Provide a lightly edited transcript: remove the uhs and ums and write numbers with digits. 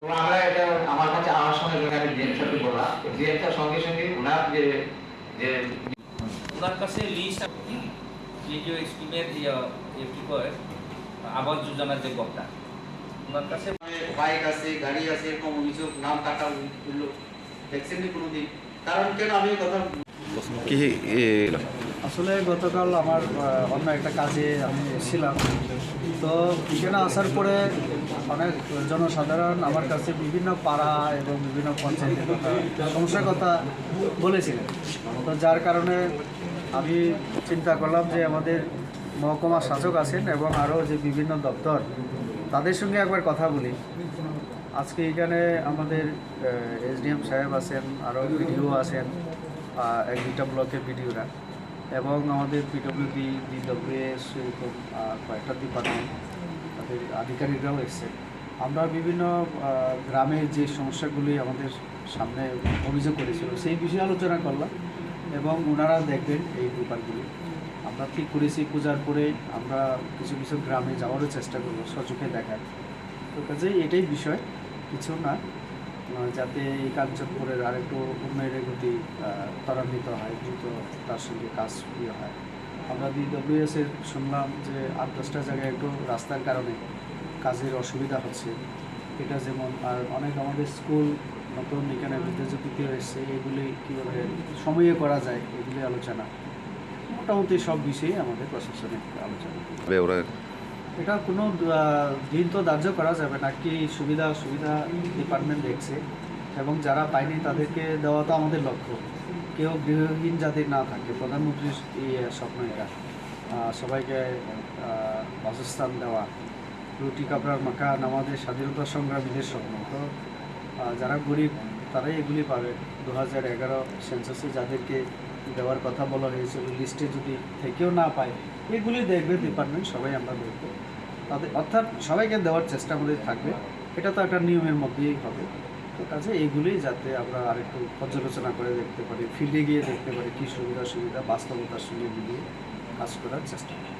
তো আমরা এটা আমার কাছে আমার সঙ্গে আমি ডিএম সাহেবকে বললাম, ডিএম সাহেব সঙ্গে সঙ্গে ওনার যে যে ওনার কাছে লিস্ট যে যে স্কিমের কি কয় আবাস যোজনার যে বক্তা ওনার কাছে বাইক আছে, গাড়ি আছে, এরকম অভিযোগ নাম কাটা উঠলো, দেখছেন নি কোনোদিন? কারণ কেন আমি কথা কি আসলে গতকাল আমার অন্য একটা কাজে আমি ছিলাম, তো এখানে আসার পরে অনেক জনসাধারণ আমার কাছে বিভিন্ন পাড়া এবং বিভিন্ন পঞ্চায়েতের কথা সমস্যার কথা বলেছিলেন। তো যার কারণে আমি চিন্তা করলাম যে আমাদের মহকুমা শাসক আছেন এবং আরও যে বিভিন্ন দপ্তর তাদের সঙ্গে একবার কথা বলি। আজকে এখানে আমাদের এসডিএম সাহেব আছেন, আরও বিডিও আছেন, এক দুইটা ব্লকের বিডিওরা এবং আমাদের পিডব্লিউডি, ডিডব্লিউএস, এরকম কয়েকটা ডিপার্টমেন্ট তাদের আধিকারিকরাও এসছে। আমরা বিভিন্ন গ্রামের যে সমস্যাগুলি আমাদের সামনে অভিযোগ করেছিল সেই বিষয়ে আলোচনা করলাম এবং ওনারা দেখবেন এই ব্যাপারগুলি। আমরা ঠিক করেছি পূজার পরে আমরা কিছু কিছু গ্রামে যাওয়ারও চেষ্টা করবো, সচোখে দেখার। তো কাজেই এটাই বিষয়, কিছু না, যাতে এই কাঞ্চনপুরের আরেকটু উন্নয়নের গতি ত্বরান্বিত হয়, দ্রুত তার সঙ্গে কাজ হয়। আমরা ডিডব্লিউএসের শুনলাম যে 8-10টা জায়গায় একটু রাস্তার কারণে কাজের অসুবিধা হচ্ছে, এটা যেমন। আর অনেক আমাদের স্কুল নতুন এখানে বিদ্যাজ্যোতিতে এসছে, এগুলি কীভাবে সময়ে করা যায় এগুলি আলোচনা। মোটামুটি সব বিষয়েই আমাদের প্রশাসনিক আলোচনা। ওরা এটা কোনো দিন তো ধার্য করা যাবে না, কি সুবিধা ডিপার্টমেন্ট দেখছে এবং যারা পায়নি তাদেরকে দেওয়া তো আমাদের লক্ষ্য। কেউ গৃহহীন যাদের না থাকে, প্রধানমন্ত্রীর স্বপ্ন এটা, সবাইকে বাসস্থান দেওয়া, রুটি কাপড়ার মাকান আমাদের স্বাধীনতা সংগ্রামীদের স্বপ্ন। তো যারা গরিব তারাই এগুলি পাবে। 2011 সেন্সাসে যাদেরকে দেওয়ার কথা বলা হয়েছিল লিস্টে যদি থেকেও না পায়, এগুলি দেখবে ডিপার্টমেন্ট, সবাই আমরা দেখব তাদের, অর্থাৎ সবাইকে দেওয়ার চেষ্টা আমাদের থাকবে। এটা তো একটা নিয়মের মধ্যেই হবে। তো কাজে এইগুলি যাতে আমরা আরেকটু পর্যালোচনা করে দেখতে পারি, ফিল্ডে গিয়ে দেখতে পারি কী সুবিধা বাস্তবতার সঙ্গে মিলিয়ে কাজ করার চেষ্টা করি।